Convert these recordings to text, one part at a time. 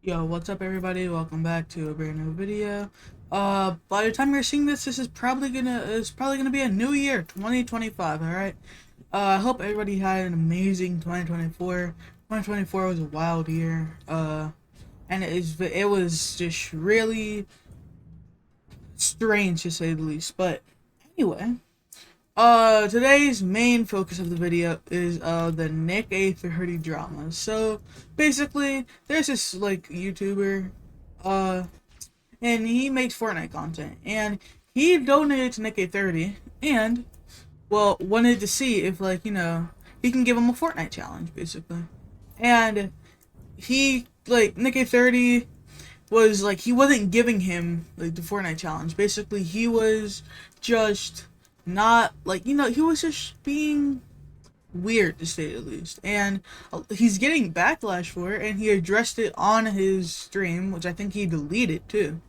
Yo, what's up everybody? Welcome back to a brand new video. By the time you're seeing this, this is probably gonna be a new year, 2025, alright? I hope everybody had an amazing 2024. 2024 was a wild year. And it was just really strange to say the least. But anyway, today's main focus of the video is the Nick A30 drama. So basically, there's this like YouTuber, uh, and he makes Fortnite content, and he donated to Nick A30, and well, wanted to see if he can give him a Fortnite challenge, basically, and Nick A30 was like he wasn't giving him like the Fortnite challenge. Basically, he was just not he was just being weird to say the least, and he's getting backlash for it, and he addressed it on his stream, which I think he deleted too,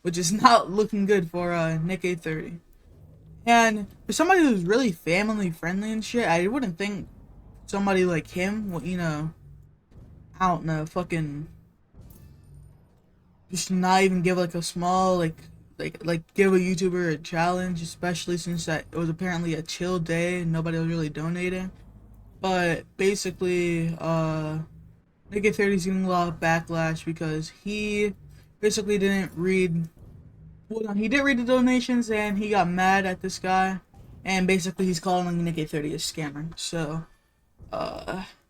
which is not looking good for Nick A30. And for somebody who's really family friendly and shit, I wouldn't think somebody like him would, I don't know, fucking just not even give like a small give a YouTuber a challenge, especially since that it was apparently a chill day and nobody was really donating. But basically, Nick 30 is getting a lot of backlash because he basically didn't read. Well, no, he did read the donations and he got mad at this guy, and basically he's calling Nick 30 a scammer. So,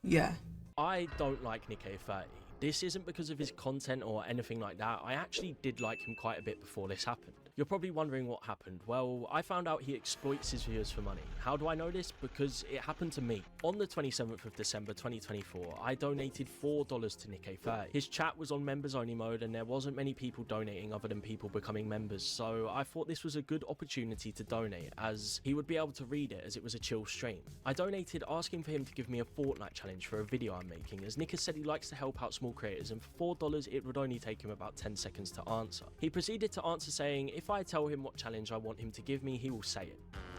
yeah. I don't like Nick30. This isn't because of his content or anything like that. I actually did like him quite a bit before this happened. You're probably wondering what happened. Well, I found out he exploits his viewers for money. How do I know this? Because it happened to me. On the 27th of December 2024, I donated $4 to Nick30. His chat was on members only mode and there wasn't many people donating other than people becoming members, so I thought this was a good opportunity to donate as he would be able to read it as it was a chill stream. I donated asking for him to give me a Fortnite challenge for a video I'm making, as Nick has said he likes to help out small creators, and for $4 it would only take him about 10 seconds to answer. He proceeded to answer saying, if I tell him what challenge I want him to give me, he will say it.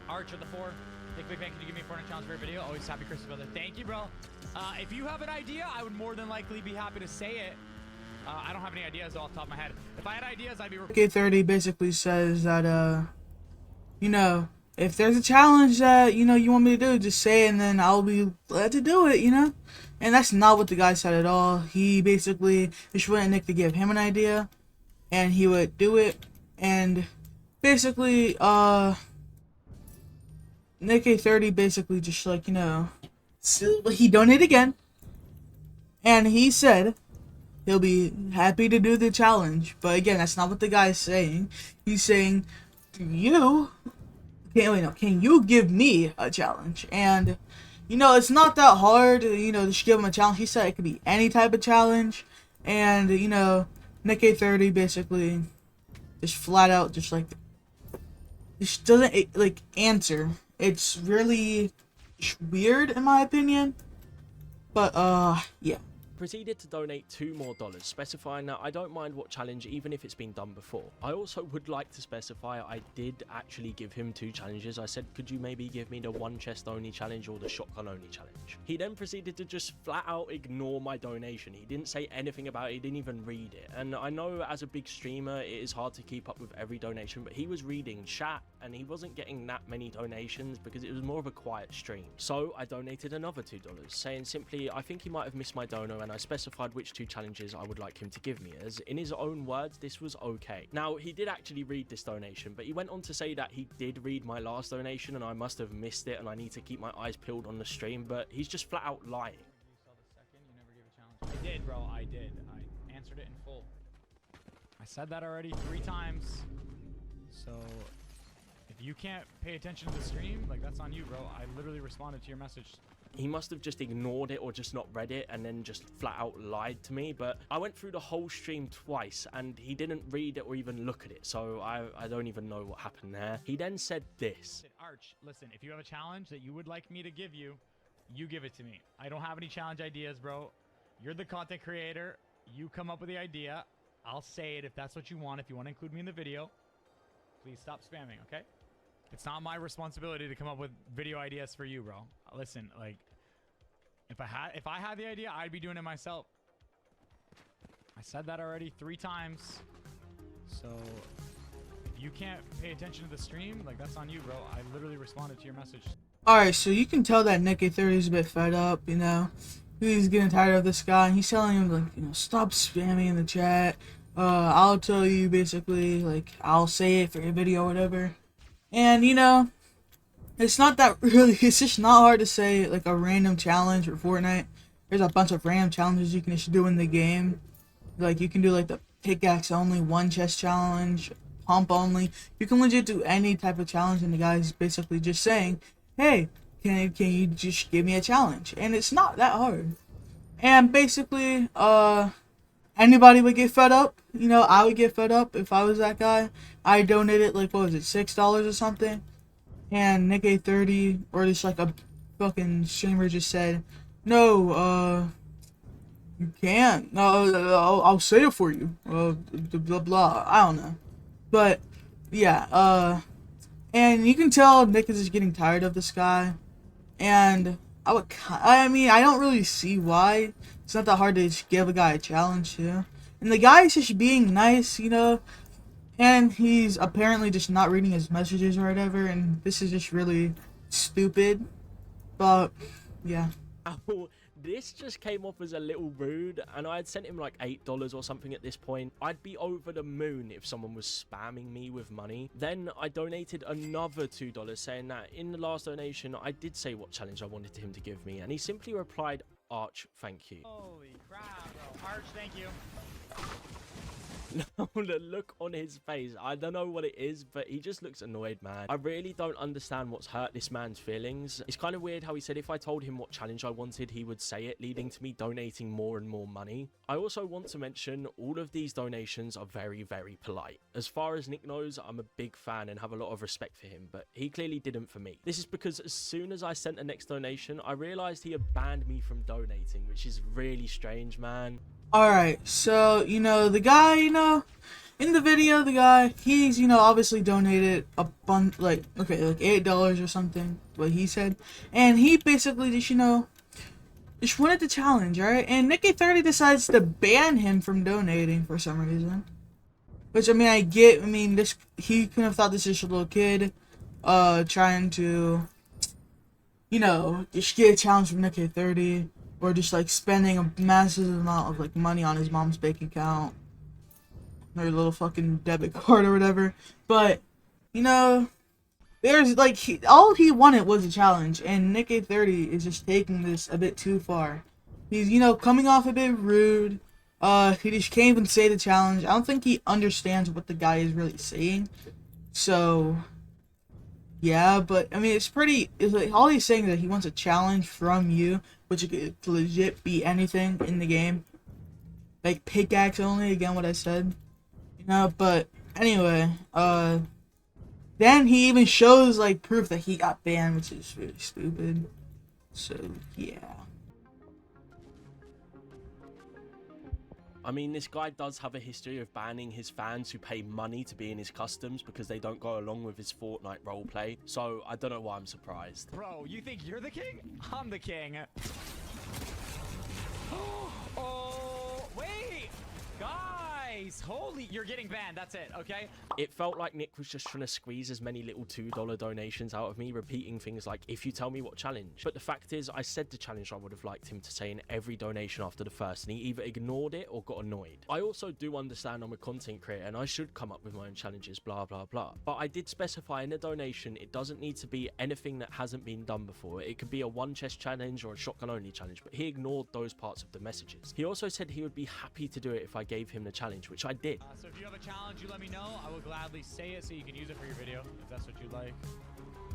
Arch of the 4. Nick Big Bang, can you give me a Fortnite challenge for a video? Always happy Christmas, brother. Thank you, bro. If you have an idea, I would more than likely be happy to say it. I don't have any ideas off the top of my head. If I had ideas, I'd be... K30 basically says that, if there's a challenge that, you want me to do, just say it and then I'll be glad to do it, And that's not what the guy said at all. He basically just wanted Nick to give him an idea and he would do it. And basically, Nick A30 basically just he donated again, and he said he'll be happy to do the challenge. But again, that's not what the guy's saying. He's saying, can you give me a challenge? And it's not that hard, to just give him a challenge. He said it could be any type of challenge, and Nick A30 basically just flat out just doesn't answer. It's really weird in my opinion, but yeah. Proceeded to donate $2 more, specifying that I don't mind what challenge even if it's been done before. I also would like to specify I did actually give him 2 challenges. I said, could you maybe give me the one chest only challenge or the shotgun only challenge? He then proceeded to just flat out ignore my donation. He didn't say anything about it, he didn't even read it. And I know as a big streamer it is hard to keep up with every donation, but he was reading chat and he wasn't getting that many donations because it was more of a quiet stream. So I donated another $2, saying simply I think he might have missed my dono, and I specified which 2 challenges I would like him to give me, as in his own words this was okay. Now he did actually read this donation, but he went on to say that he did read my last donation and I must have missed it and I need to keep my eyes peeled on the stream, but he's just flat out lying. You saw the second, you never gave a challenge. I did, bro, I did. I answered it in full. I said that already 3 times. So if you can't pay attention to the stream, that's on you, bro. I literally responded to your message. He must have just ignored it or just not read it and then just flat out lied to me, but I went through the whole stream twice and he didn't read it or even look at it, so I don't even know what happened there. He then said this. Arch, listen, if you have a challenge that you would like me to give you, you give it to me. I don't have any challenge ideas, bro. You're the content creator. You come up with the idea. I'll say it if that's what you want. If you want to include me in the video, please stop spamming, okay? It's not my responsibility to come up with video ideas for you, bro. Listen, if I had the idea, I'd be doing it myself. I said that already 3 times. So if you can't pay attention to the stream, like, that's on you, bro. I literally responded to your message. Alright, so you can tell that Nick A30 is a bit fed up, you know. He's getting tired of this guy, and he's telling him, like, you know, stop spamming in the chat. I'll tell you, basically, like, I'll say it for your video or whatever. And, you know, it's not that really, it's just not hard to say, like, a random challenge for Fortnite. There's a bunch of random challenges you can just do in the game. Like, you can do, like, the pickaxe only, one chest challenge, pump only. You can legit do any type of challenge, and the guy's basically just saying, hey, can you just give me a challenge? And it's not that hard. And basically, anybody would get fed up. You know, I would get fed up if I was that guy. I donated, like, what was it, $6 or something? And Nick A30, or just like a fucking streamer, just said, no, you can't. No, I'll say it for you. Blah, blah, I don't know. But, yeah, and you can tell Nick is just getting tired of this guy. And I mean, I don't really see why. It's not that hard to just give a guy a challenge, you know? And the guy's just being nice, you know? And he's apparently just not reading his messages or whatever, and this is just really stupid. But, yeah. Oh, this just came off as a little rude, and I had sent him like $8 or something at this point. I'd be over the moon if someone was spamming me with money. Then I donated another $2, saying that in the last donation, I did say what challenge I wanted him to give me, and he simply replied, Arch, thank you. Holy crap, bro. Arch, thank you. No, the look on his face, I don't know what it is, but he just looks annoyed, man. I really don't understand what's hurt this man's feelings. It's kind of weird how he said if I told him what challenge I wanted, he would say it, leading to me donating more and more money. I also want to mention all of these donations are very, very polite. As far as Nick knows, I'm a big fan and have a lot of respect for him, but he clearly didn't for me. This is because as soon as I sent the next donation, I realized he had banned me from donating, which is really strange, man. Alright, so, you know, the guy, you know, in the video, the guy, he's, you know, obviously donated a bunch, like, okay, like $8 or something, what he said. And he basically just, you know, just wanted the challenge, right? And Nick A30 decides to ban him from donating for some reason. Which, I mean, I mean, this, he could have thought this is a little kid, trying to, you know, just get a challenge from Nick A30. Or just, like, spending a massive amount of, like, money on his mom's bank account. Or a little fucking debit card or whatever. But, you know, there's, like, all he wanted was a challenge. And Nick A30 is just taking this a bit too far. He's, you know, coming off a bit rude. He just can't even say the challenge. I don't think he understands what the guy is really saying. So, yeah, but, I mean, it's like, all he's saying is that he wants a challenge from you. Which could legit be anything in the game. Like pickaxe only, again what I said. You know, but anyway, then he even shows like proof that he got banned, which is really stupid. So yeah. I mean, this guy does have a history of banning his fans who pay money to be in his customs because they don't go along with his Fortnite roleplay. So, I don't know why I'm surprised. Bro, you think you're the king? I'm the king. Oh, wait! Guys! Holy, you're getting banned, that's it, okay? It felt like Nick was just trying to squeeze as many little $2 donations out of me, repeating things like, if you tell me what challenge. But the fact is, I said the challenge I would have liked him to say in every donation after the first, and he either ignored it or got annoyed. I also do understand I'm a content creator, and I should come up with my own challenges, blah, blah, blah. But I did specify in the donation, it doesn't need to be anything that hasn't been done before. It could be a one chest challenge or a shotgun only challenge, but he ignored those parts of the messages. He also said he would be happy to do it if I gave him the challenge, which I did. So if you have a challenge, you let me know. I will gladly say it so you can use it for your video, if that's what you like.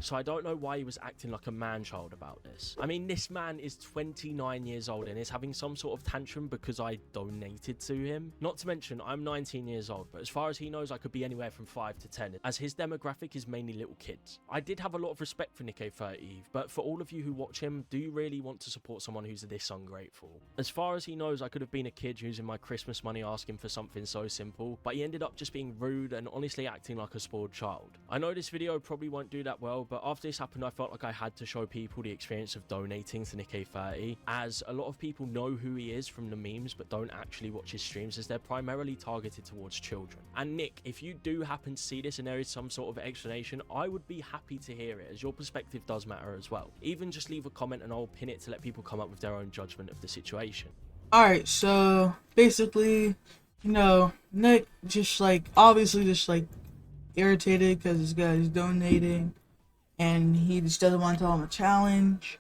So I don't know why he was acting like a man-child about this. I mean, this man is 29 years old and is having some sort of tantrum because I donated to him. Not to mention, I'm 19 years old, but as far as he knows, I could be anywhere from 5 to 10, as his demographic is mainly little kids. I did have a lot of respect for Nick A30, but for all of you who watch him, do you really want to support someone who's this ungrateful? As far as he knows, I could have been a kid using my Christmas money asking for something so simple, but he ended up just being rude and honestly acting like a spoiled child. I know this video probably won't do that well, but after this happened, I felt like I had to show people the experience of donating to NickA30, as a lot of people know who he is from the memes but don't actually watch his streams, as they're primarily targeted towards children. And Nick, if you do happen to see this and there is some sort of explanation, I would be happy to hear it, as your perspective does matter as well. Even just leave a comment and I'll pin it to let people come up with their own judgment of the situation. Alright, so basically, you know, Nick just like, obviously just like irritated because this guy is donating and he just doesn't want to tell him a challenge.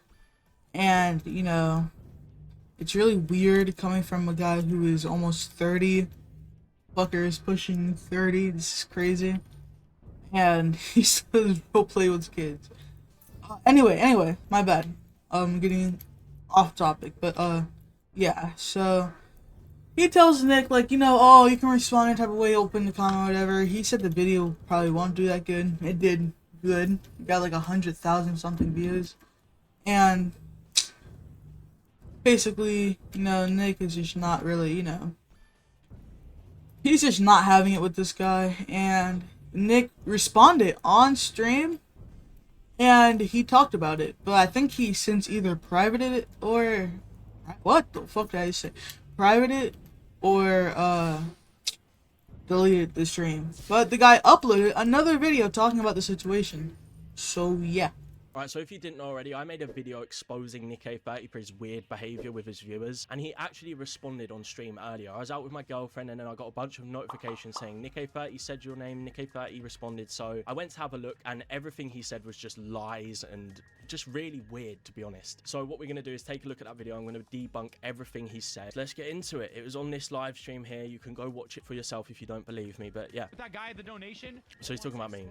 And, you know, it's really weird coming from a guy who is almost 30. Fucker is pushing 30. This is crazy. And he still doesn't play with kids. Anyway, my bad. Getting off topic, but yeah, so he tells Nick, like, you know, oh, you can respond any type of way, open the comment, whatever. He said the video probably won't do that good. It did good. It got like 100,000 something views. And basically, you know, Nick is just not really, you know, he's just not having it with this guy. And Nick responded on stream and he talked about it. But I think he since either privated it or... What the fuck did I say? Privated or deleted the stream. But the guy uploaded another video talking about the situation. So yeah. Right, so if you didn't know already, I made a video exposing NickA30 for his weird behavior with his viewers, and he actually responded on stream earlier. I was out with my girlfriend, and then I got a bunch of notifications saying, NickA30 said your name, NickA30 responded, so I went to have a look, and everything he said was just lies, and just really weird, to be honest. So what we're going to do is take a look at that video. I'm going to debunk everything he said. Let's get into it. It was on this live stream here. You can go watch it for yourself if you don't believe me, but yeah. That guy at the donation. So he's talking about me.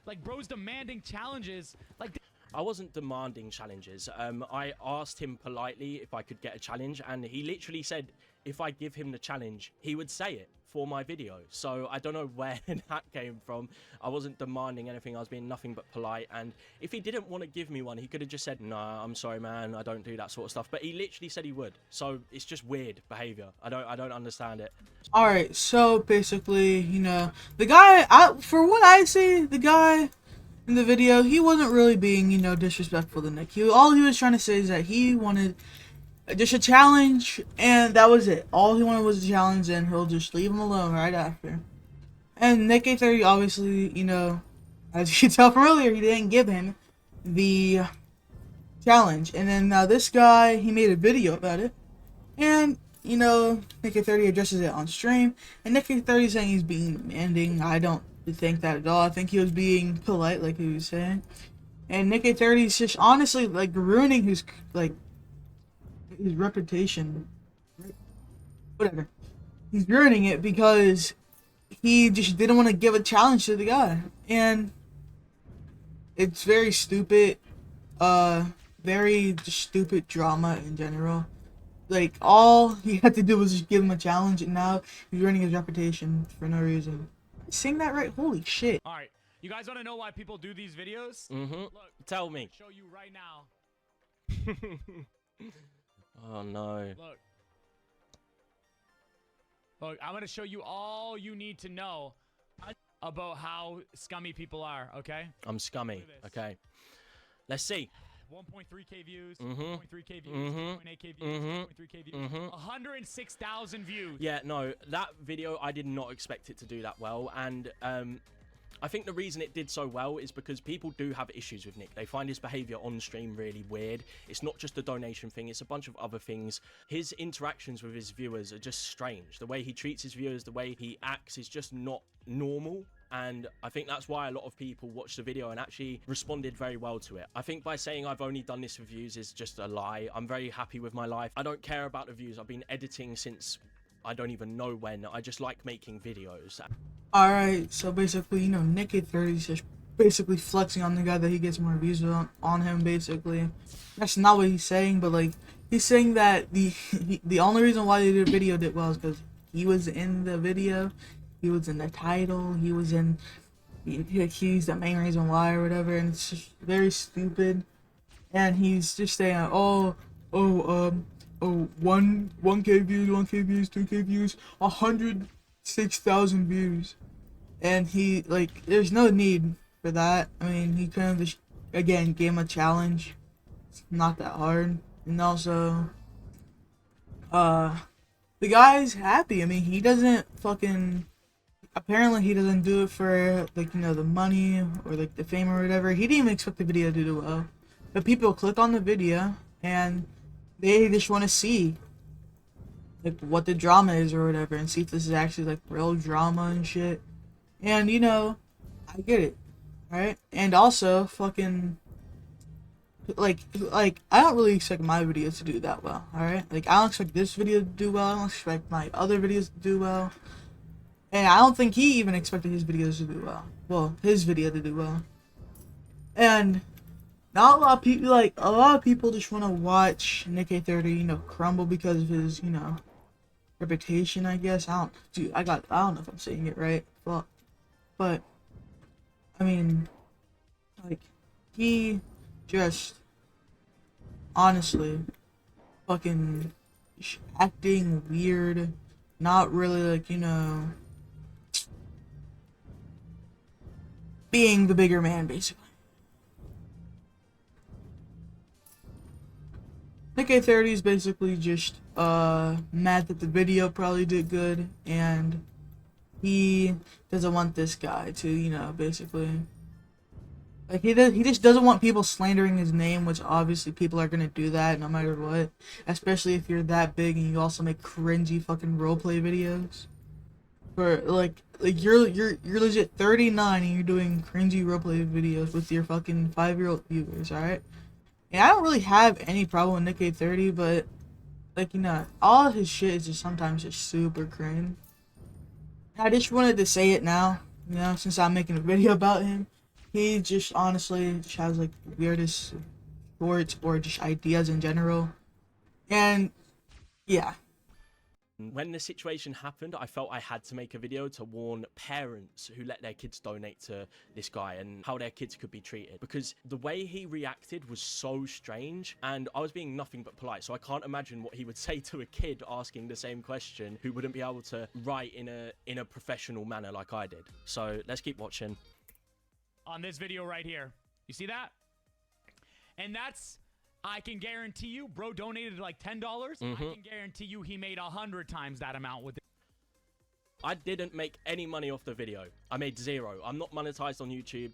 Like, bro's demanding challenges. Like, I wasn't demanding challenges. I asked him politely if I could get a challenge, and he literally said if I give him the challenge, he would say it for my video. So I don't know where that came from. I wasn't demanding anything. I was being nothing but polite. And if he didn't want to give me one, he could have just said, "Nah, I'm sorry, man. I don't do that sort of stuff." But he literally said he would. So it's just weird behavior. I don't understand it. All right. So basically, you know, the guy, for what I see, the guy in the video, he wasn't really being, you know, disrespectful to Nick. All he was trying to say is that he wanted just a challenge, and that was it. All he wanted was a challenge, and he'll just leave him alone right after. And NickA30, obviously, you know, as you can tell from earlier, he didn't give him the challenge. And then now this guy, he made a video about it, and, you know, NickA30 addresses it on stream, and NickA30 is saying he's being demanding. I don't think that at all. I think he was being polite, like he was saying. And NickA30 is just honestly, like, ruining his, like, his reputation. Whatever. He's ruining it because he just didn't want to give a challenge to the guy. And it's very stupid. Very just stupid drama in general. Like, all he had to do was just give him a challenge, and now he's ruining his reputation for no reason. Saying that right? Holy shit. all right, you guys want to know why people do these videos? Look, tell me. Show you right now. Oh no. Look, I'm gonna show you all you need to know about how scummy people are. Okay. I'm scummy. Okay. Let's see. 1.3k views, 1.3k views, 1.8k views, 1.3k views, 106,000 views. Yeah, no, that video, I did not expect it to do that well, and I think the reason it did so well is because people do have issues with Nick. They find his behavior on stream really weird. It's not just a donation thing, it's a bunch of other things. His interactions with his viewers are just strange. The way he treats his viewers, the way he acts is just not normal. And I think that's why a lot of people watched the video and actually responded very well to it. I think by saying I've only done this for views is just a lie. I'm very happy with my life. I don't care about the views. I've been editing since I don't even know when. I just like making videos. Alright, so basically, you know, NickA30 is just basically flexing on the guy that he gets more views on him, basically. That's not what he's saying, but, like, he's saying that the only reason why the video did well is because he was in the video. He was in the title, he's the main reason why or whatever, and it's just very stupid. And he's just saying, 1K views, 1K views, 2K views, 100 6,000 views. And he, like, there's no need for that. I mean, he kind of just, again, gave him a challenge. It's not that hard. And also, the guy's happy. I mean, he doesn't fucking, apparently he doesn't do it for, like, you know, the money or, like, the fame or whatever. He didn't even expect the video to do well. But people click on the video and they just want to see, like, what the drama is or whatever, and see if this is actually, like, real drama and shit. And, you know, I get it, right? And also, fucking, like, I don't really expect my videos to do that well, alright? Like, I don't expect this video to do well, I don't expect my other videos to do well. And I don't think he even expected his videos to do well. Well, his video to do well. And not a lot of people, like, a lot of people just want to watch NickA30, you know, crumble because of his, you know, reputation, I guess. I don't know if I'm saying it right. Fuck. But, I mean, like, he just, honestly, fucking acting weird, not really, like, you know, being the bigger man, basically. NickA30 is basically just, mad that the video probably did good, and he doesn't want this guy to, you know, basically, like, he just doesn't want people slandering his name, which obviously people are gonna do that no matter what, especially if you're that big and you also make cringy fucking roleplay videos. For like you're legit 39 and you're doing cringy roleplay videos with your fucking 5-year-old viewers, alright? And I don't really have any problem with NickA30, but, like, you know, all of his shit is just sometimes just super cringe. I just wanted to say it now, you know, since I'm making a video about him. He just honestly just has, like, the weirdest shorts or just ideas in general. And, yeah. When the situation happened, I felt I had to make a video to warn parents who let their kids donate to this guy and how their kids could be treated, because the way he reacted was so strange, and I was being nothing but polite, so I can't imagine what he would say to a kid asking the same question who wouldn't be able to write in a professional manner like I did. So let's keep watching. On this video right here, you see that? And that's, I can guarantee you, bro donated like $10. I can guarantee you he made 100 times that amount with it. I didn't make any money off the video. I made zero. I'm not monetized on YouTube,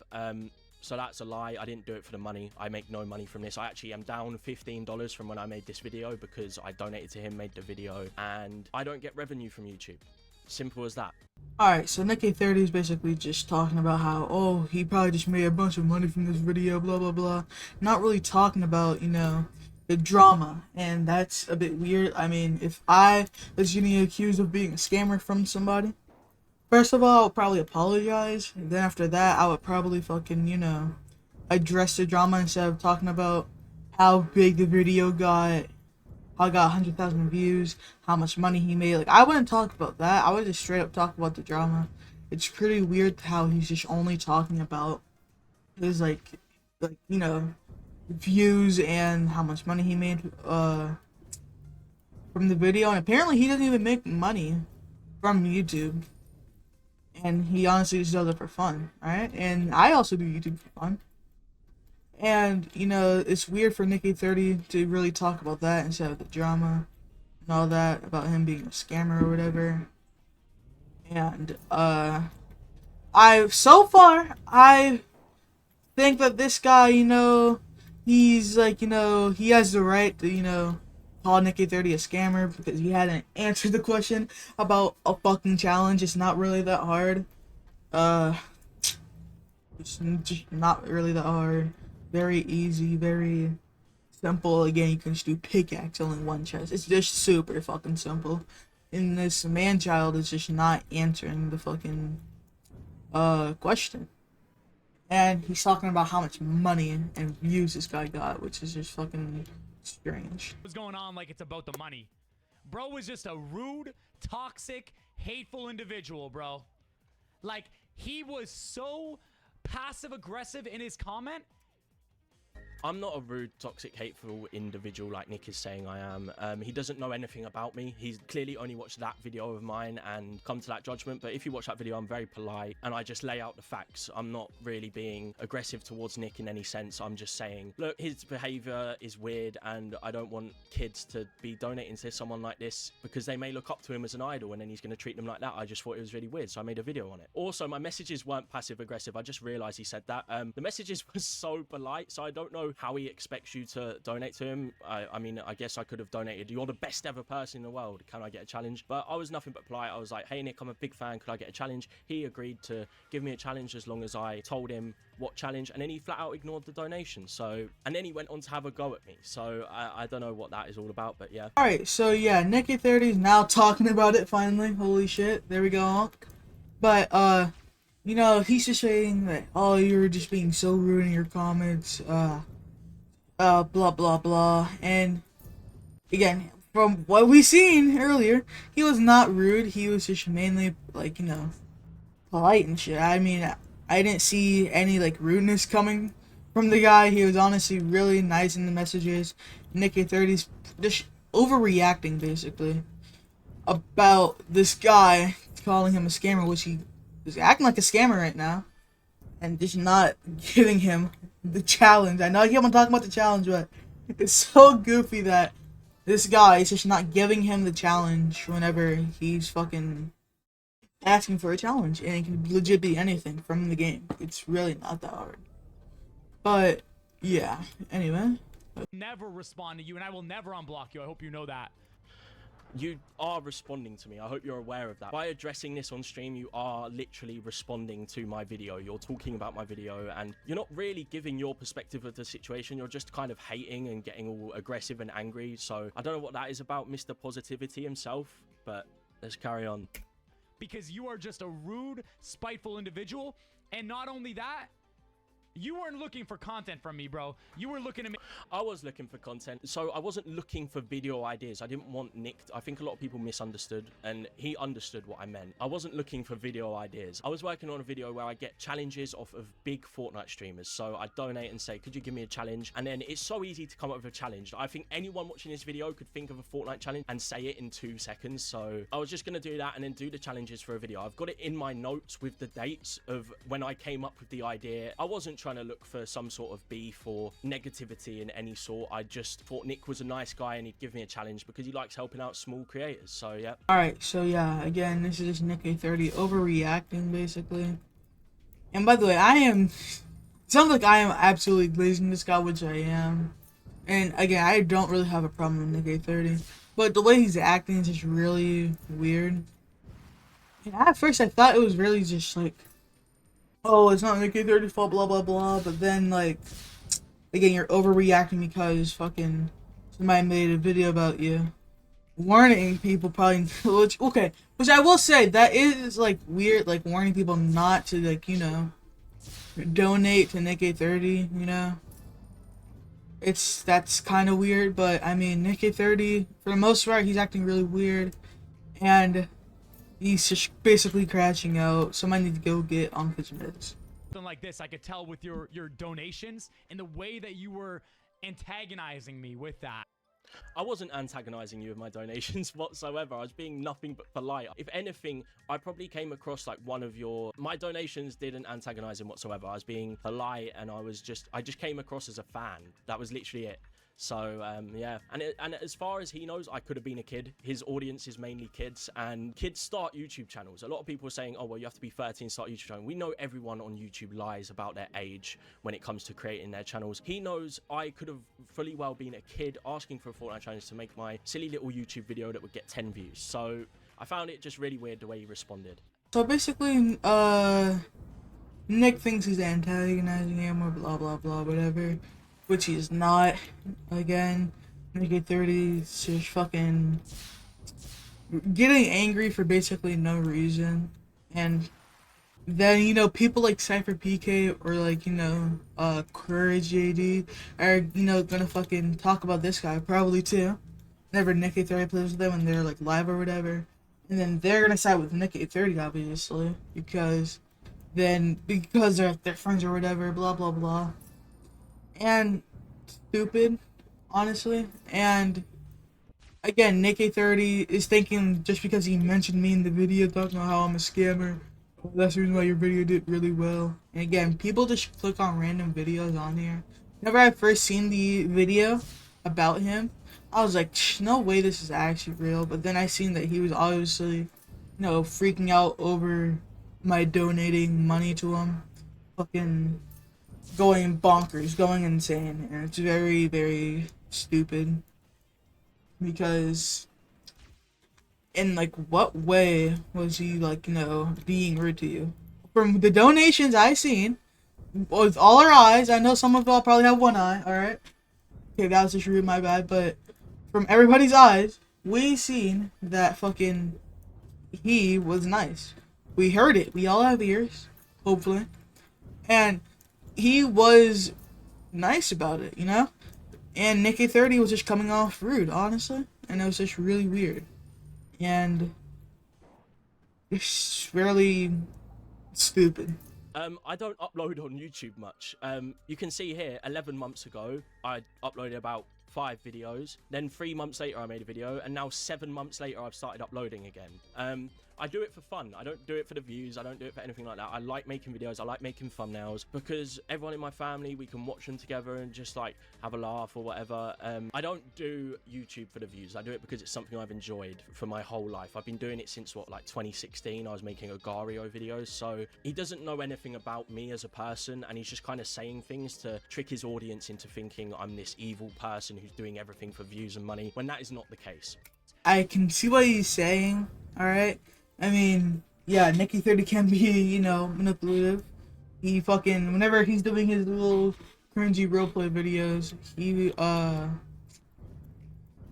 so that's a lie. I didn't do it for the money. I make no money from this. I actually am down $15 from when I made this video because I donated to him, made the video, and I don't get revenue from YouTube. Simple as that. Alright, so NickA30 is basically just talking about how, oh, he probably just made a bunch of money from this video, blah, blah, blah. Not really talking about, you know, the drama, and that's a bit weird. I mean, if I was getting accused of being a scammer from somebody, first of all, I would probably apologize, and then after that, I would probably fucking, you know, address the drama instead of talking about how big the video got, how I got 100,000 views, how much money he made. Like, I wouldn't talk about that. I would just straight up talk about the drama. It's pretty weird how he's just only talking about his, like, you know, views and how much money he made, from the video. And apparently he doesn't even make money from YouTube. And he honestly just does it for fun, alright? And I also do YouTube for fun. And, you know, it's weird for NickA30 to really talk about that instead of the drama and all that, about him being a scammer or whatever. And, so far, I think that this guy, you know, he's, like, you know, he has the right to, you know, call NickA30 a scammer because he hadn't answered the question about a fucking challenge. It's not really that hard. It's just not really that hard. Very easy, very simple. Again, you can just do pickaxe, only one chest. It's just super fucking simple. And this man-child is just not answering the fucking question. And he's talking about how much money and views this guy got, which is just fucking strange. What's going on like it's about the money? Bro was just a rude, toxic, hateful individual, bro. Like, he was so passive-aggressive in his comment. I'm not a rude, toxic, hateful individual like Nick is saying I am. He doesn't know anything about me. He's clearly only watched that video of mine and come to that judgment. But if you watch that video, I'm very polite and I just lay out the facts. I'm not really being aggressive towards Nick in any sense. I'm just saying, look, his behavior is weird and I don't want kids to be donating to someone like this because they may look up to him as an idol and then he's going to treat them like that. I just thought it was really weird, so I made a video on it. Also, my messages weren't passive aggressive. I just realized he said that. The messages were so polite, so I don't know how he expects you to donate to him. I mean, I guess I could have donated, you're the best ever person in the world, can I get a challenge? But I was nothing but polite. I was like, hey Nick, I'm a big fan, could I get a challenge? He agreed to give me a challenge as long as I told him what challenge, and then he flat out ignored the donation. So, and then he went on to have a go at me. So I don't know what that is all about, but yeah. Alright, so yeah, Nicky30 is now talking about it finally. Holy shit, there we go. But you know, he's just saying that, oh, you were just being so rude in your comments, blah blah blah. And again, from what we seen earlier, he was not rude. He was just mainly like, you know, polite and shit. I mean, I didn't see any like rudeness coming from the guy. He was honestly really nice in the messages. Nicky30's just overreacting basically about this guy calling him a scammer, which he is acting like a scammer right now, and just not giving him the challenge. I know I keep on talking about the challenge, but it's so goofy that this guy is just not giving him the challenge whenever he's fucking asking for a challenge, and it can legit be anything from the game. It's really not that hard. But yeah, anyway. Never respond to you, and I will never unblock you. I hope you know that. You are responding to me. I hope you're aware of that. By addressing this on stream, you are literally responding to my video. You're talking about my video and you're not really giving your perspective of the situation. You're just kind of hating and getting all aggressive and angry. So I don't know what that is about, Mr. Positivity himself, but let's carry on. Because you are just a rude, spiteful individual. And not only that, you weren't looking for content from me, bro. You were looking at me. I was looking for content, so I wasn't looking for video ideas. I didn't want Nick. I think a lot of people misunderstood, and he understood what I meant. I wasn't looking for video ideas. I was working on a video where I get challenges off of big Fortnite streamers. So I donate and say, could you give me a challenge? And then it's so easy to come up with a challenge. I think anyone watching this video could think of a Fortnite challenge and say it in 2 seconds. So I was just going to do that and then do the challenges for a video. I've got it in my notes with the dates of when I came up with the idea. I wasn't trying to look for some sort of beef or negativity in any sort. I just thought Nick was a nice guy and he'd give me a challenge because he likes helping out small creators. So yeah. Alright, so yeah, again, this is just Nicky30 overreacting basically. And by the way, sounds like I am absolutely glazing this guy, which I am. And again, I don't really have a problem with Nicky30, but the way he's acting is just really weird. And at first I thought it was really just like, oh, it's not Nicky30's fault, blah blah blah, but then like, again, you're overreacting because fucking somebody made a video about you, warning people probably, which I will say, that is like weird, like warning people not to, like, you know, donate to Nicky30, you know. That's kind of weird, but I mean, Nicky30, for the most part, he's acting really weird, and he's just basically crashing out. Somebody need to go get on his meds. Something like this, I could tell with your donations and the way that you were antagonizing me with that. I wasn't antagonizing you with my donations whatsoever. I was being nothing but polite. If anything, I probably came across like my donations didn't antagonize him whatsoever. I was being polite and I just came across as a fan. That was literally it. So yeah, and as far as he knows, I could have been a kid. His audience is mainly kids, and kids start YouTube channels. A lot of people are saying, oh well, you have to be 13 to start a YouTube channel. We know everyone on YouTube lies about their age when it comes to creating their channels. He knows I could have fully well been a kid asking for a Fortnite challenge to make my silly little YouTube video that would get 10 views. So I found it just really weird the way he responded. So basically, Nick thinks he's antagonizing him or blah blah blah whatever, which he's not. Again, Nicky30 is just fucking getting angry for basically no reason. And then, you know, people like CypherPK or like, you know, Courage JD are, you know, gonna fucking talk about this guy probably too. Whenever Nicky30 plays with them and they're like live or whatever. And then they're gonna side with Nicky30 obviously, because they're friends or whatever, blah blah blah. And stupid, honestly. And again, Nick A30 is thinking just because he mentioned me in the video talking about how I'm a scammer, that's the reason why your video did really well. And again, people just click on random videos on here. Whenever I first seen the video about him, I was like, no way this is actually real. But then I seen that he was obviously, freaking out over my donating money to him. Fucking going bonkers, going insane. And it's very, very stupid. Because in like what way was he like, being rude to you? From the donations I seen, with all our eyes, I know some of y'all probably have one eye, alright? Okay, that was just rude, my bad, but from everybody's eyes, we seen that fucking he was nice. We heard it. We all have ears, hopefully. And he was nice about it, And Nick A30 was just coming off rude, honestly. And it was just really weird. And it's really stupid. I don't upload on YouTube much. You can see here, 11 months ago, I uploaded about 5 videos. Then 3 months later, I made a video. And now 7 months later, I've started uploading again. I do it for fun. I don't do it for the views. I don't do it for anything like that. I like making videos. I like making thumbnails because everyone in my family, we can watch them together and just like have a laugh or whatever. I don't do YouTube for the views. I do it because it's something I've enjoyed for my whole life. I've been doing it since like 2016. I was making Agario videos. So he doesn't know anything about me as a person, and he's just kind of saying things to trick his audience into thinking I'm this evil person who's doing everything for views and money, when that is not the case. I can see what he's saying, alright? I mean, yeah, Nick A30 can be, manipulative. He fucking, whenever he's doing his little cringy roleplay videos,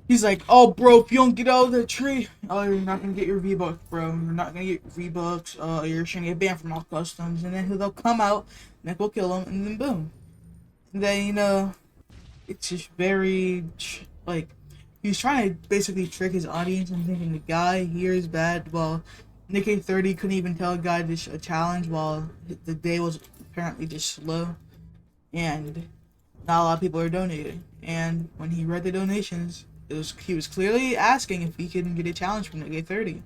he's like, oh, bro, if you don't get out of the tree, oh, you're not gonna get your V-Bucks, bro. You're not gonna get your V-Bucks, you're gonna get banned from all customs. And then they'll come out, Nick will kill him, and then boom. And then, it's just very, like, he's trying to basically trick his audience and thinking the guy here is bad. Well, Nick A30 couldn't even tell a guy a challenge while the day was apparently just slow. And not a lot of people are donating. And when he read the donations, he was clearly asking if he could get a challenge from Nick A30.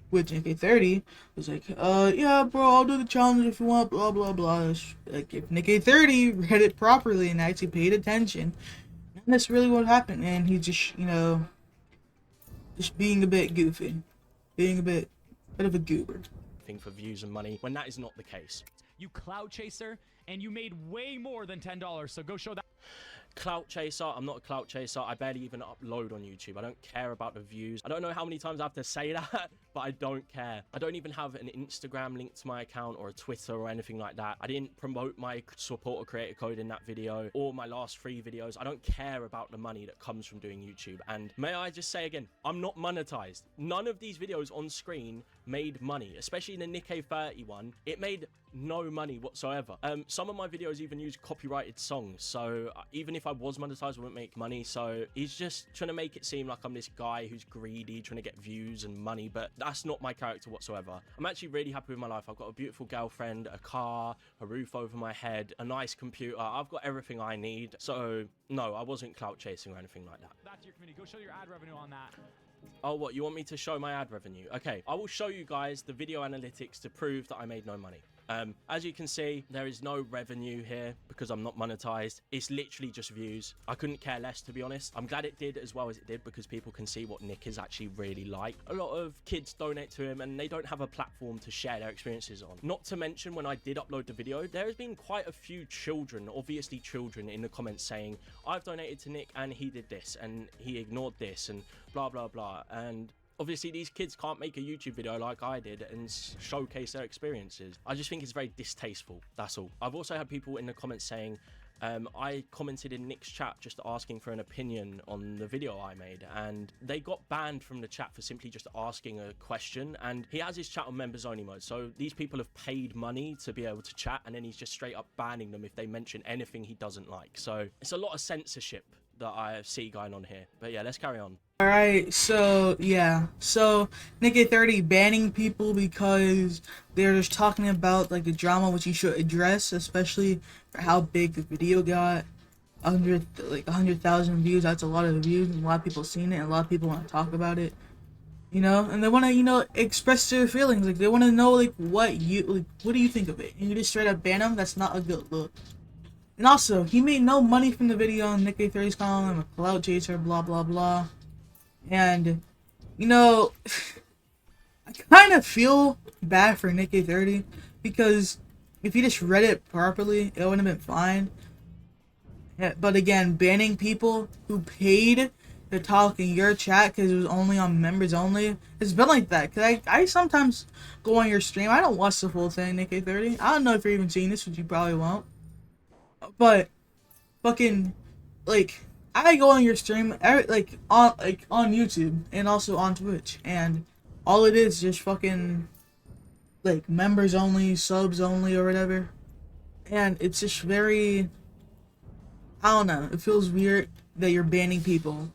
Which Nick A30 was like, yeah, bro, I'll do the challenge if you want, blah, blah, blah. Like, if Nick A30 read it properly and actually paid attention, that's really what happened, and he just, just being a bit goofy, being a bit of a goober. For views and money, when that is not the case. You cloud chaser, and you made way more than $10, so go show that. Clout chaser? I'm not a clout chaser. I barely even upload on YouTube. I don't care about the views. I don't know how many times I have to say that, but I don't care. I don't even have an Instagram link to my account or a Twitter or anything like that. I didn't promote my supporter creator code in that video or my last 3 videos. I don't care about the money that comes from doing YouTube. And may I just say again, I'm not monetized. None of these videos on screen made money, especially the Nick A30 one. It made no money whatsoever. Some of my videos even use copyrighted songs, so even if I was monetized, I wouldn't make money. So he's just trying to make it seem like I'm this guy who's greedy, trying to get views and money, but that's not my character whatsoever. I'm actually really happy with my life. I've got a beautiful girlfriend, a car, a roof over my head, a nice computer. I've got everything I need. So no, I wasn't clout chasing or anything like that. That's your community. Go show your ad revenue on that. Oh, what? You want me to show my ad revenue? Okay, I will show you guys the video analytics to prove that I made no money. As you can see, there is no revenue here because I'm not monetized. It's literally just views. I couldn't care less, to be honest. I'm glad it did as well as it did because people can see what Nick is actually really like. A lot of kids donate to him and they don't have a platform to share their experiences on. Not to mention, when I did upload the video, there has been quite a few children, obviously children, in the comments saying, I've donated to Nick and he did this and he ignored this and blah, blah, blah. And obviously, these kids can't make a YouTube video like I did and showcase their experiences. I just think it's very distasteful, that's all. I've also had people in the comments saying, I commented in Nick's chat just asking for an opinion on the video I made, and they got banned from the chat for simply just asking a question. And he has his chat on members only mode, so these people have paid money to be able to chat, and then he's just straight up banning them if they mention anything he doesn't like. So it's a lot of censorship that I see going on here. But yeah, let's carry on. Alright, so yeah, so Nick A30 banning people because they're just talking about like the drama which you should address, especially for how big the video got. 100,000 views. That's a lot of views, and a lot of people seen it, and a lot of people want to talk about it. You know, and they want to, you know, express their feelings. Like, they want to know, like, what do you think of it? And you just straight up ban him? That's not a good look. And also, he made no money from the video on Nick A30's calling him a clout chaser, blah, blah, blah. And, you know, I kind of feel bad for Nick A30, because if he just read it properly, it would have been fine. Yeah, but again, banning people who paid to talk in your chat because it was only on members only, it's been like that. Because I sometimes go on your stream. I don't watch the full thing, Nick A30. I don't know if you're even seeing this, which you probably won't. But fucking, like, I go on your stream on YouTube and also on Twitch, and all it is just fucking like members only, subs only, or whatever. And it's just very, I don't know, it feels weird that you're banning people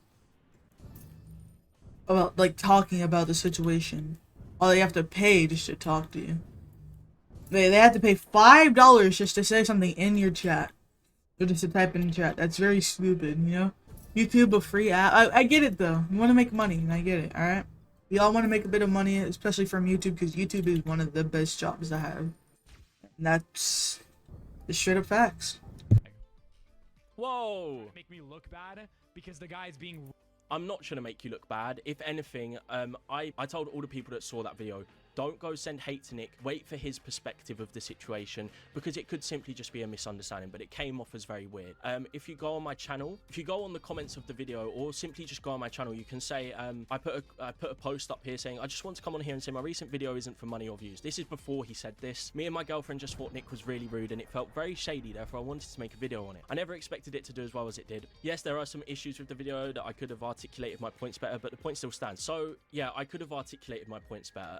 about, like, talking about the situation. All they have to pay just to talk to you. They have to pay $5 just to say something in your chat. Or just to type in the chat. That's very stupid, you know? YouTube, a free app. I get it, though. You want to make money, and I get it, alright? We all want to make a bit of money, especially from YouTube, because YouTube is one of the best jobs to have. And that's the straight up facts. Whoa! Make me look bad because the guy's being. I'm not trying to make you look bad. If anything, I told all the people that saw that video, don't go send hate to Nick. Wait for his perspective of the situation, because it could simply just be a misunderstanding, but it came off as very weird. If you go on my channel, if you go on the comments of the video, or simply just go on my channel, you can say, I put a post up here saying, I just want to come on here and say my recent video isn't for money or views. This is before he said this. Me and my girlfriend just thought Nick was really rude, and it felt very shady, therefore I wanted to make a video on it. I never expected it to do as well as it did. Yes, there are some issues with the video that I could have articulated my points better, but the point still stands. So yeah, I could have articulated my points better.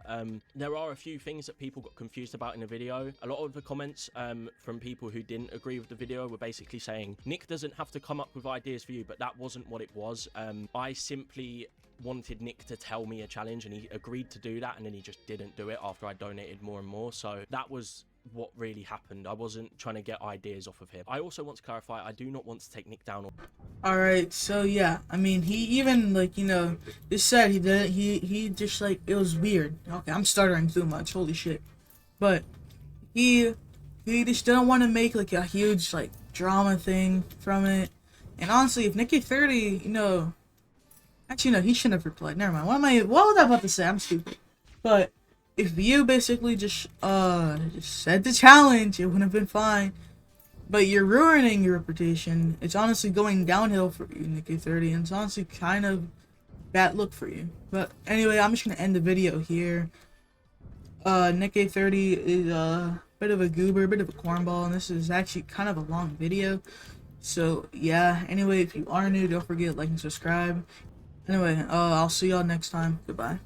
There are a few things that people got confused about in the video. A lot of the comments from people who didn't agree with the video were basically saying, Nick doesn't have to come up with ideas for you, but that wasn't what it was. I simply wanted Nick to tell me a challenge, and he agreed to do that, and then he just didn't do it after I donated more and more. So that was what really happened. I wasn't trying to get ideas off of him. I also want to clarify, I do not want to take Nick down. Alright, so yeah, I mean, he even, like, you know, just said he did it, he just, like, it was weird. Okay, I'm stuttering too much, holy shit. But he just didn't want to make, like, a huge, like, drama thing from it. And honestly, if Nick A30, you know, actually, no, he shouldn't have replied. Never mind. What was I about to say? I'm stupid. But if you basically just said the challenge, it would have been fine. But you're ruining your reputation. It's honestly going downhill for you, Nick A30, and it's honestly kind of bad look for you. But anyway, I'm just gonna end the video here. Nick A30 is a bit of a goober, a bit of a cornball, and this is actually kind of a long video. So yeah, anyway, if you are new, don't forget to like and subscribe. Anyway, I'll see y'all next time. Goodbye.